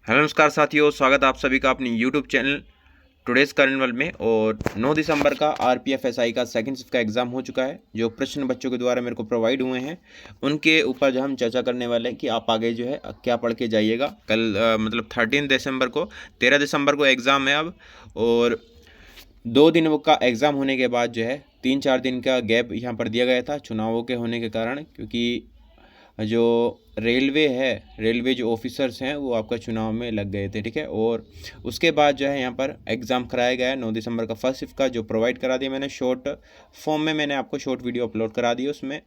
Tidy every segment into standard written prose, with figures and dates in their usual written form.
Hello नमस्कार साथियों, स्वागत है आप सभी का अपनी YouTube channel today's current world में। और 9 दिसंबर का आरपीएफ एसआई का सेकंड शिफ्ट का एग्ज़ाम हो चुका है। जो प्रश्न बच्चों के द्वारा मेरे को प्रोवाइड हुए हैं उनके ऊपर जो हम चर्चा करने वाले हैं कि आप आगे जो है क्या पढ़ के जाइएगा। कल मतलब 13 दिसंबर को 13 दिसंबर को एग्ज़ाम है अब, और 2 दिन का एग्ज़ाम होने के बाद जो है 3-4 दिन का गैप यहाँ पर दिया गया था चुनावों के होने के कारण, क्योंकि जो रेलवे जो ऑफिसर्स हैं वो आपका चुनाव में लग गए थे। ठीक है, और उसके बाद जो है यहाँ पर एग्ज़ाम कराया गया है 9 दिसंबर का फर्स्ट शिफ्ट का, जो प्रोवाइड करा दिया मैंने शॉर्ट फॉर्म में। मैंने आपको शॉर्ट वीडियो अपलोड करा दी, उसमें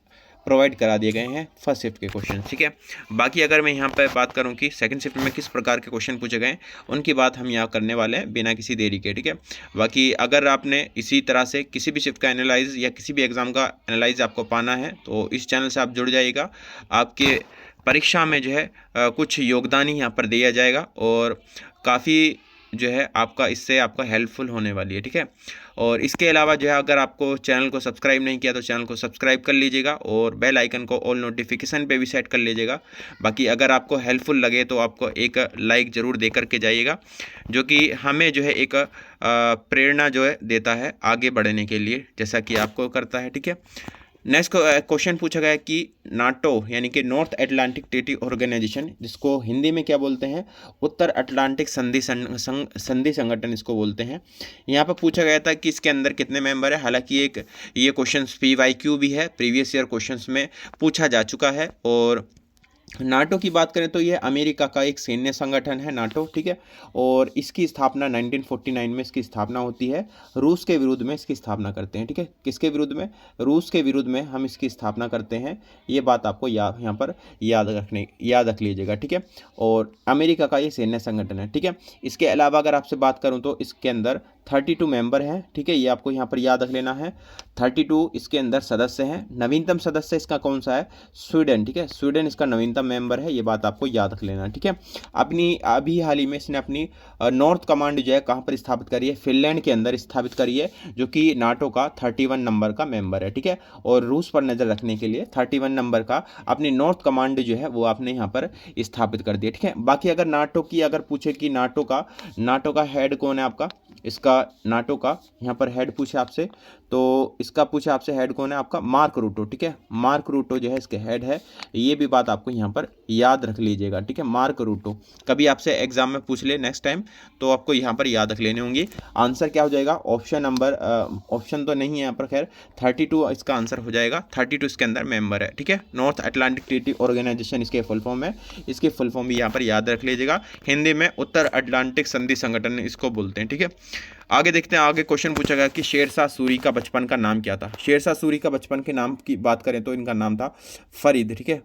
प्रोवाइड करा दिए गए हैं फर्स्ट शिफ्ट के क्वेश्चन। ठीक है, बाकी अगर मैं यहाँ पर बात करूँ कि सेकंड शिफ्ट में किस प्रकार के क्वेश्चन पूछे गए उनकी बात हम यहाँ करने वाले हैं बिना किसी देरी के। ठीक है, बाकी अगर आपने इसी तरह से किसी भी शिफ्ट का एनालाइज या किसी भी एग्ज़ाम का एनालाइज आपको पाना है तो इस चैनल से आप जुड़ जाइएगा। आपके परीक्षा में जो है कुछ योगदान ही यहाँ पर दिया जाएगा, और काफ़ी जो है आपका इससे आपका हेल्पफुल होने वाली है। ठीक है, और इसके अलावा जो है अगर आपको चैनल को सब्सक्राइब नहीं किया तो चैनल को सब्सक्राइब कर लीजिएगा, और बेल आइकन को ऑल नोटिफिकेशन पे भी सेट कर लीजिएगा। बाकी अगर आपको हेल्पफुल लगे तो आपको एक लाइक ज़रूर दे करके जाइएगा, जो कि हमें जो है एक प्रेरणा जो है देता है आगे बढ़ने के लिए, जैसा कि आपको करता है। ठीक है, नेक्स्ट क्वेश्चन पूछा गया है कि नाटो यानी कि नॉर्थ अटलांटिक ट्रीटी ऑर्गेनाइजेशन, जिसको हिंदी में क्या बोलते हैं, उत्तर अटलांटिक संधि संगठन इसको बोलते हैं। यहाँ पर पूछा गया था कि इसके अंदर कितने मेंबर है। हालांकि ये क्वेश्चन PYQ भी है, प्रीवियस ईयर क्वेश्चंस में पूछा जा चुका है। और नाटो की बात करें तो ये अमेरिका का एक सैन्य संगठन है नाटो। ठीक है, और इसकी स्थापना 1949 में इसकी स्थापना होती है। रूस के विरुद्ध में इसकी स्थापना करते हैं। ठीक है, किसके विरुद्ध में? रूस के विरुद्ध में हम इसकी स्थापना करते हैं। ये बात आपको यहाँ पर याद रख लीजिएगा। ठीक है, और अमेरिका का ये सैन्य संगठन है। ठीक है, इसके अलावा अगर आपसे बात करूँ तो इसके अंदर 32 मेंबर हैं। ठीक है, ये आपको यहाँ पर याद रख लेना है। 32 इसके अंदर सदस्य हैं। नवीनतम सदस्य इसका कौन सा है? स्वीडन। ठीक है, स्वीडन इसका नवीनतम मेंबर है, ये बात आपको याद रख लेना। ठीक है, अभी हाल ही में इसने अपनी नॉर्थ कमांड जो है कहाँ पर स्थापित करी है? फिनलैंड के अंदर स्थापित करी है, जो कि नाटो का 31 नंबर का मेंबर है। ठीक है, और रूस पर नज़र रखने के लिए 31 नंबर का अपनी नॉर्थ कमांड जो है वो आपने यहाँ पर स्थापित कर दिया। ठीक है, बाकी अगर नाटो की अगर पूछे कि नाटो का हेड कौन है आपका, इसका नाटो का यहाँ पर हेड पूछे आपसे, तो इसका पूछे आपसे हेड कौन है आपका? मार्क रूटो। ठीक है, मार्क रूटो जो है इसके हेड है। ये भी बात आपको यहाँ पर याद रख लीजिएगा। ठीक है, मार्क रूटो कभी आपसे एग्जाम में पूछ ले नेक्स्ट टाइम तो आपको यहाँ पर याद रख लेने होंगे। आंसर क्या हो जाएगा? ऑप्शन तो नहीं है यहाँ पर, खैर 32 इसका आंसर हो जाएगा। 32 इसके अंदर मेंबर है। ठीक है, नॉर्थ अटलांटिक ट्रीटी ऑर्गेनाइजेशन इसके फुल फॉर्म है। इसकी फुल फॉर्म भी यहाँ पर याद रख लीजिएगा। हिंदी में उत्तर अटलांटिक संधि संगठन इसको बोलते हैं। ठीक है, आगे देखते हैं। आगे क्वेश्चन पूछा गया कि शेरशाह सूरी का बचपन का नाम क्या था। शेरशाह सूरी का बचपन के नाम की बात करें तो इनका नाम था फरीद। ठीक है,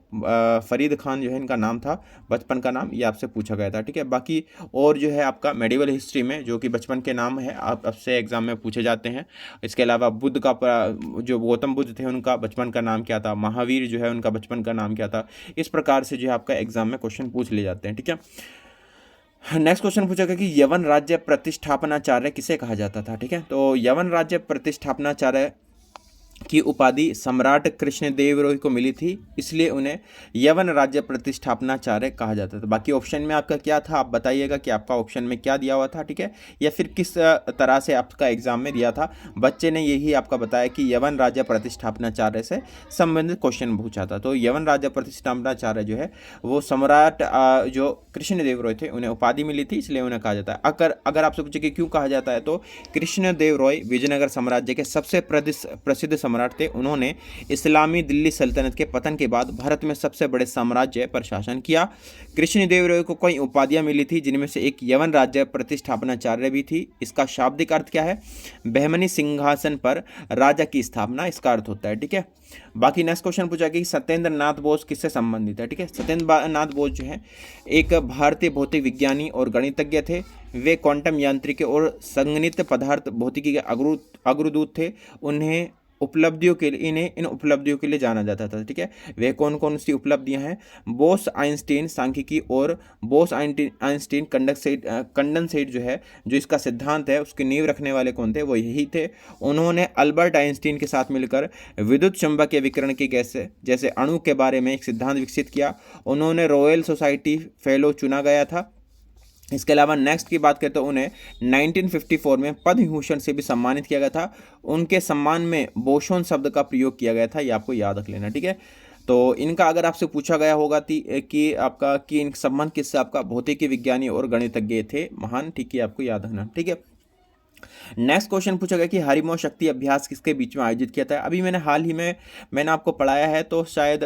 फरीद खान जो है इनका नाम था, बचपन का नाम ये आपसे पूछा गया था। ठीक है, बाकी और जो है आपका मेडिवल हिस्ट्री में जो कि बचपन के नाम है आपसे एग्जाम में पूछे जाते हैं। इसके अलावा बुद्ध का जो गौतम बुद्ध थे उनका बचपन का नाम क्या था, महावीर जो है उनका बचपन का नाम क्या था, इस प्रकार से जो है आपका एग्जाम में क्वेश्चन पूछ ले जाते हैं। ठीक है, नेक्स्ट क्वेश्चन पूछा गया कि यवन राज्य प्रतिष्ठापनाचार्य किसे कहा जाता था। ठीक है, तो यवन राज्य प्रतिष्ठापनाचार्य की उपाधि सम्राट कृष्णदेव राय को मिली थी, इसलिए उन्हें यवन राज्य प्रतिष्ठापनाचार्य कहा जाता था। बाकी ऑप्शन में आपका क्या था आप बताइएगा कि आपका ऑप्शन में क्या दिया हुआ था। ठीक है, या फिर किस तरह से आपका एग्जाम में दिया था। बच्चे ने यही आपका बताया कि यवन राज्य प्रतिष्ठापनाचार्य से संबंधित क्वेश्चन पूछा था। तो यवन राज्य प्रतिष्ठापनाचार्य जो है वो सम्राट जो कृष्णदेव राय थे उन्हें उपाधि मिली थी, इसलिए उन्हें कहा जाता है। अगर आपसे पूछे कि क्यों कहा जाता है तो कृष्णदेव राय विजयनगर साम्राज्य के सबसे प्रसिद्ध सम्राट थे। उन्होंने इस्लामी दिल्ली सल्तनत के पतन के बाद भारत में सबसे बड़े साम्राज्य पर शासन किया। कृष्णदेव राय को कई उपाधियां मिली थी, जिनमें से एक यवन राज्य प्रतिष्ठापनाचार्य भी थी। इसका शाब्दिक अर्थ क्या है? बहमनी सिंहासन पर राजा की स्थापना, इसका अर्थ होता है। ठीक है, बाकी नेक्स्ट क्वेश्चन पूछा कि सत्येंद्र नाथ बोस किससे संबंधित है। ठीक है, सत्येंद्र नाथ बोस जो है एक भारतीय भौतिक विज्ञानी और गणितज्ञ थे। वे क्वांटम यांत्रिकी और संगणित पदार्थ भौतिकी के अग्रदूत थे। इन्हीं उपलब्धियों के लिए जाना जाता था। ठीक है, वे कौन कौन सी उपलब्धियां हैं? बोस आइंस्टीन सांख्यिकी और बोस आइंस्टीन कंडेंसेट जो है, जो इसका सिद्धांत है उसकी नींव रखने वाले कौन थे? वो यही थे। उन्होंने अल्बर्ट आइंस्टीन के साथ मिलकर विद्युत चुंबकीय विकिरण की गैस जैसे अणु के बारे में एक सिद्धांत विकसित किया। उन्होंने रॉयल सोसाइटी फेलो चुना गया था। इसके अलावा नेक्स्ट की बात करें तो उन्हें 1954 में पद्म विभूषण से भी सम्मानित किया गया था। उनके सम्मान में बोसोन शब्द का प्रयोग किया गया था, ये आपको याद रख लेना, ठीक है। तो इनका अगर आपसे पूछा गया होगा कि आपका कि इन संबंध किससे, आपका भौतिकी विज्ञानी और गणितज्ञ थे महान, ठीक है, आपको याद रखना, ठीक है। नेक्स्ट क्वेश्चन पूछा गया कि हरिमो शक्ति अभ्यास किसके बीच में आयोजित किया था। अभी मैंने हाल ही में मैंने आपको पढ़ाया है, तो शायद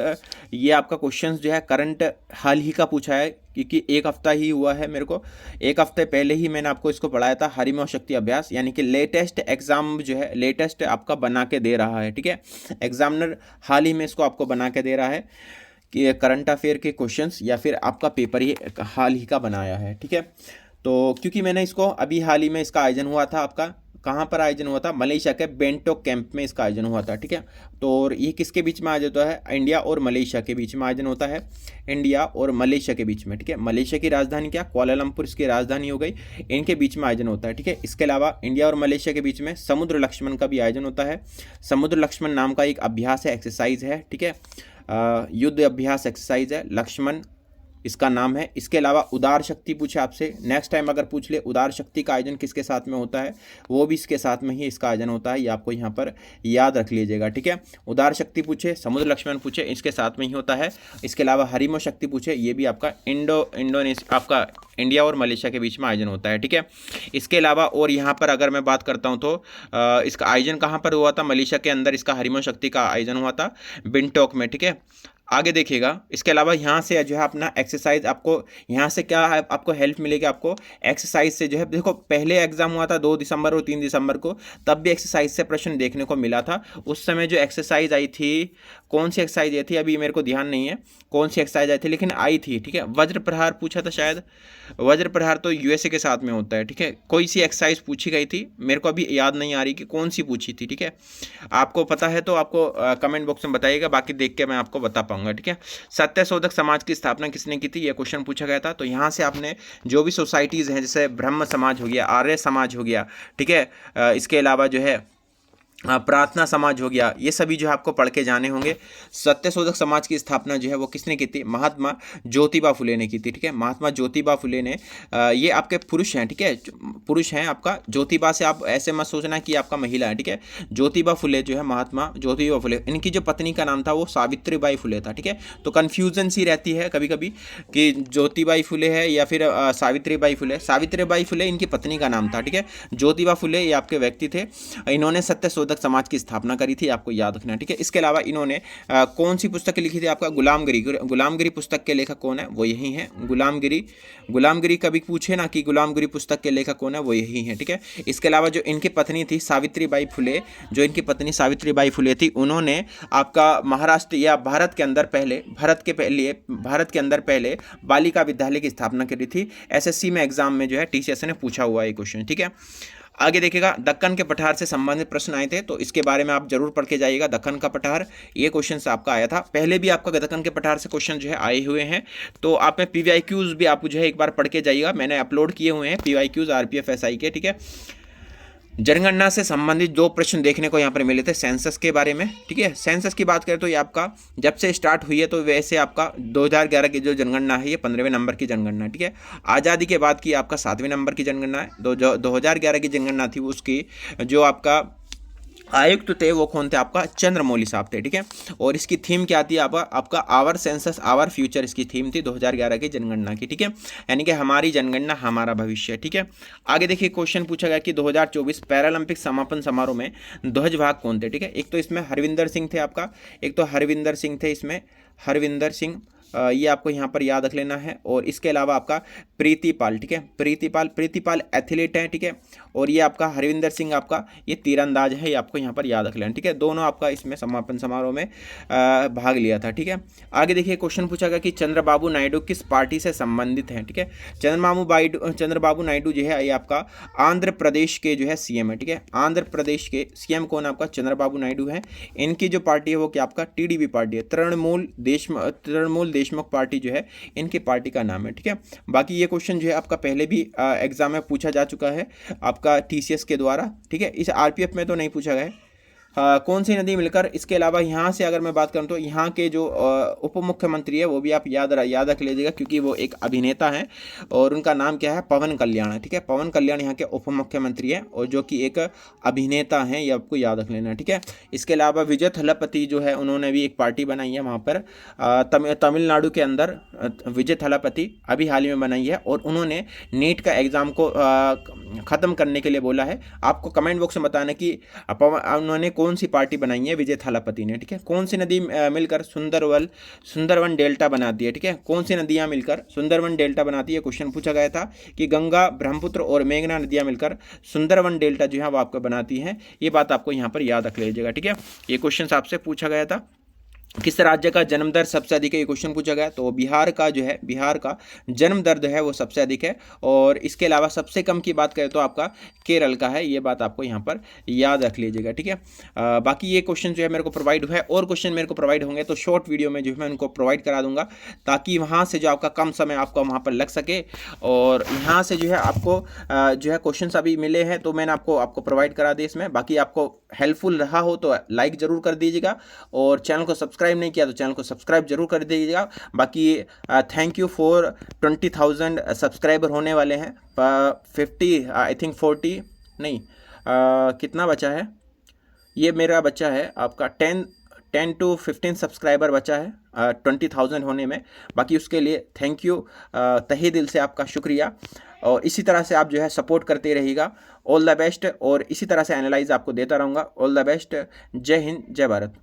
ये आपका क्वेश्चन जो है करंट हाल ही का पूछा है, क्योंकि एक हफ्ता ही हुआ है मेरे को, एक हफ्ते पहले ही मैंने आपको इसको पढ़ाया था, हरिमो शक्ति अभ्यास, यानी कि लेटेस्ट एग्जाम जो है लेटेस्ट आपका बना के दे रहा है, ठीक है। एग्जामिनर हाल ही में इसको आपको बना के दे रहा है कि करंट अफेयर के क्वेश्चंस या फिर आपका पेपर ही हाल ही का बनाया है, ठीक है। तो क्योंकि मैंने इसको अभी हाल ही में इसका आयोजन हुआ था, आपका कहाँ पर आयोजन हुआ था, मलेशिया के बेंटोक कैंप में इसका आयोजन हुआ था, ठीक है। तो ये किसके बीच में आयोजन होता है, इंडिया और मलेशिया के बीच में आयोजन होता है, इंडिया और मलेशिया के बीच में, ठीक है। मलेशिया की राजधानी क्या, कुआलालंपुर इसकी राजधानी हो गई, इनके बीच में आयोजन होता है, ठीक है। इसके अलावा इंडिया और मलेशिया के बीच में समुद्र लक्ष्मण का भी आयोजन होता है। समुद्र लक्ष्मण नाम का एक अभ्यास है, एक्सरसाइज है, ठीक है, युद्ध अभ्यास एक्सरसाइज है, लक्ष्मण इसका नाम है। इसके अलावा उदार शक्ति पूछे आपसे, नेक्स्ट टाइम अगर पूछ ले उदार शक्ति का आयोजन किसके साथ में होता है, वो भी इसके साथ में ही इसका आयोजन होता है, ये आपको यहाँ पर याद रख लीजिएगा, ठीक है। उदार शक्ति पूछे, समुद्र लक्ष्मण पूछे, इसके साथ में ही होता है। इसके अलावा हरिमो शक्ति पूछे, ये भी आपका इंडोनेशिया आपका इंडिया और मलेशिया के बीच में आयोजन होता है, ठीक है। इसके अलावा और यहाँ पर अगर मैं बात करता हूँ तो इसका आयोजन कहाँ पर हुआ था, मलेशिया के अंदर इसका हरिमो शक्ति का आयोजन हुआ था बिंटोक में, ठीक है। आगे देखिएगा, इसके अलावा यहाँ से जो है अपना एक्सरसाइज, आपको यहाँ से क्या है, आपको हेल्प मिलेगी, आपको एक्सरसाइज से जो है, देखो पहले एग्जाम हुआ था 2 दिसंबर और 3 दिसंबर को, तब भी एक्सरसाइज से प्रश्न देखने को मिला था। उस समय जो एक्सरसाइज आई थी, कौन सी एक्सरसाइज आई थी अभी मेरे को ध्यान नहीं है कौन सी एक्सरसाइज आई थी, लेकिन आई थी, ठीक है। वज्र प्रहार पूछा था शायद, वज्र प्रहार तो यूएसए के साथ में होता है, ठीक है। कोई सी एक्सरसाइज पूछी गई थी, मेरे को अभी याद नहीं आ रही कि कौन सी पूछी थी, ठीक है। आपको पता है तो आपको कमेंट बॉक्स में बताइएगा, बाकी देख के मैं आपको बता पाऊंगा, ठीक है। सत्यशोधक समाज की स्थापना किसने की थी, यह क्वेश्चन पूछा गया था। तो यहाँ से आपने जो भी सोसाइटीज़ हैं, जैसे ब्रह्म समाज हो गया, आर्य समाज हो गया, ठीक है, इसके अलावा जो है प्रार्थना समाज हो गया, ये सभी जो है आपको पढ़ के जाने होंगे। सत्यशोधक समाज की स्थापना जो है वो किसने की थी, महात्मा ज्योतिबा फुले ने की थी, ठीक है। महात्मा ज्योतिबा फुले ने, ये आपके पुरुष हैं, ठीक है, पुरुष हैं आपका। ज्योतिबा से आप ऐसे मत सोचना कि आपका महिला है, ठीक है। ज्योतिबा फुले जो है, महात्मा ज्योतिबा फुले, इनकी जो पत्नी का नाम था वो सावित्रीबाई फुले था, ठीक है। तो कन्फ्यूजन सी रहती है कभी कभी कि ज्योतिबाई फुले है या फिर सावित्रीबाई फुले। सावित्रीबाई फुले इनकी पत्नी का नाम था, ठीक है। ज्योतिबा फुले ये आपके व्यक्ति थे, इन्होंने सत्यशोधक समाज की स्थापना करी थी, आपको याद रखना, ठीक है। इसके अलावा इन्होंने कौन सी पुस्तक लिखी थी, आपका गुलामगिरी। गुलामगिरी पुस्तक के लेखक कौन है, वो यही है, गुलामगिरी। गुलामगिरी कभी पूछे ना कि गुलामगिरी पुस्तक के लेखक कौन है, वो यही है, ठीक है। इसके अलावा जो इनकी पत्नी थी सावित्रीबाई फुले, जो इनकी पत्नी सावित्रीबाई फुले थी, उन्होंने आपका महाराष्ट्र या भारत के अंदर पहले बालिका विद्यालय की स्थापना करी थी। एसएससी में एग्जाम में जो है टीसीएस ने पूछा हुआ है क्वेश्चन, ठीक है। आगे देखिएगा, दक्कन के पठार से संबंधित प्रश्न आए थे, तो इसके बारे में आप जरूर पढ़ के जाइएगा। दक्कन का पठार, ये क्वेश्चन से आपका आया था, पहले भी आपका दक्कन के पठार से क्वेश्चन जो है आए हुए हैं। तो आप में पीवाईक्यूज भी आप जो है एक बार पढ़ के जाइएगा, मैंने अपलोड किए हुए हैं पीवाईक्यूज आरपीएफ एसआई के, ठीक है। जनगणना से संबंधित 2 प्रश्न देखने को यहाँ पर मिले थे, सेंसस के बारे में, ठीक है। सेंसस की बात करें तो ये आपका जब से स्टार्ट हुई है, तो वैसे आपका 2011 की जो जनगणना है ये 15वें नंबर की जनगणना, ठीक है। आज़ादी के बाद की आपका 7वें नंबर की जनगणना है। 2011 की जनगणना थी, उसकी जो आपका आयुक्त थे वो कौन थे, आपका चंद्रमौली साहब थे, ठीक है। और इसकी थीम क्या थी, आपका आवर सेंसस आवर फ्यूचर, इसकी थीम थी 2011 की जनगणना की, ठीक है। यानी कि हमारी जनगणना हमारा भविष्य, ठीक है। आगे देखिए, क्वेश्चन पूछा गया कि 2024 पैरालंपिक समापन समारोह में ध्वजवाहक कौन थे, ठीक है। एक तो इसमें हरविंदर सिंह थे आपका, एक तो हरविंदर सिंह थे इसमें, हरविंदर सिंह, ये आपको यहाँ पर याद रख लेना है। और इसके अलावा आपका प्रीतिपाल, ठीक है, प्रीतिपाल एथलीट हैं, ठीक है। और ये आपका हरविंदर सिंह आपका ये तीरंदाज है, ये आपको यहाँ पर याद रख लेना, ठीक है। दोनों आपका इसमें समापन समारोह में भाग लिया था, ठीक है। आगे देखिए, क्वेश्चन पूछा गया कि चंद्रबाबू नायडू किस पार्टी से संबंधित हैं, ठीक है। चंद्रबाबू नायडू जो है ये आपका आंध्र प्रदेश के जो है सीएम है, ठीक है। आंध्र प्रदेश के सीएम कौन, आपका चंद्रबाबू नायडू है। इनकी जो पार्टी है वो क्या, आपका टीडीपी पार्टी है, तृणमूल देशमुख पार्टी जो है इनकी पार्टी का नाम है, ठीक है। बाकी ये क्वेश्चन जो है आपका पहले भी एग्जाम में पूछा जा चुका है आपका टीसीएस के द्वारा, ठीक है। इस आरपीएफ में तो नहीं पूछा गया है, कौन सी नदी मिलकर, इसके अलावा यहाँ से अगर मैं बात करूँ तो यहाँ के जो उप मुख्यमंत्री है वो भी आप याद रख लीजिएगा, क्योंकि वो एक अभिनेता हैं और उनका नाम क्या है, पवन कल्याण है। ठीक है, पवन कल्याण यहाँ के उप मुख्यमंत्री हैं और जो कि एक अभिनेता हैं, ये आपको याद रख लेना है। ठीक है, इसके अलावा विजय थलापति जो है उन्होंने भी एक पार्टी बनाई है वहाँ पर तमिलनाडु के अंदर। विजय थलापति अभी हाल ही में बनाई है और उन्होंने नीट का एग्ज़ाम को ख़त्म करने के लिए बोला है। आपको कमेंट बॉक्स में बताना कि उन्होंने कौन सी पार्टी बनाई है विजय थालापति ने। ठीक है, कौन सी नदी मिलकर सुंदरवन डेल्टा बनाती है। ठीक है, कौन सी नदियां मिलकर सुंदरवन डेल्टा बनाती है, क्वेश्चन पूछा गया था कि गंगा, ब्रह्मपुत्र और मेघना नदियां मिलकर सुंदरवन डेल्टा जो है वो आपको बनाती हैं। ये बात आपको यहाँ पर याद रख लीजिएगा। ठीक है, ये क्वेश्चन आपसे पूछा गया था। किस राज्य का जन्म दर सबसे अधिक है, ये क्वेश्चन पूछा गया, तो बिहार का जो है, बिहार का जन्म दर है वो सबसे अधिक है। और इसके अलावा सबसे कम की बात करें तो आपका केरल का है। ये बात आपको यहाँ पर याद रख लीजिएगा। ठीक है, बाकी ये क्वेश्चन जो है मेरे को प्रोवाइड हुआ है, और क्वेश्चन मेरे को प्रोवाइड होंगे तो शॉर्ट वीडियो में जो है मैं उनको प्रोवाइड करा दूंगा, ताकि वहाँ से जो आपका कम समय आपका वहाँ पर लग सके। और यहाँ से जो है आपको जो है क्वेश्चन अभी मिले हैं तो मैंने आपको प्रोवाइड करा दिए इसमें। बाकी आपको हेल्पफुल रहा हो तो लाइक ज़रूर कर दीजिएगा, और चैनल को सब्सक्राइब नहीं किया तो चैनल को सब्सक्राइब जरूर कर दीजिएगा। बाकी थैंक यू फॉर 20,000 सब्सक्राइबर होने वाले हैं। 50 आई थिंक 40 नहीं, कितना बचा है, ये मेरा बचा है आपका 10 to 15 सब्सक्राइबर बचा है 20,000 होने में। बाकी उसके लिए थैंक यू, तहे दिल से आपका शुक्रिया, और इसी तरह से आप जो है सपोर्ट करते रहिएगा। ऑल द बेस्ट, और इसी तरह से एनालाइज आपको देता रहूँगा। ऑल द बेस्ट, जय हिंद, जय भारत।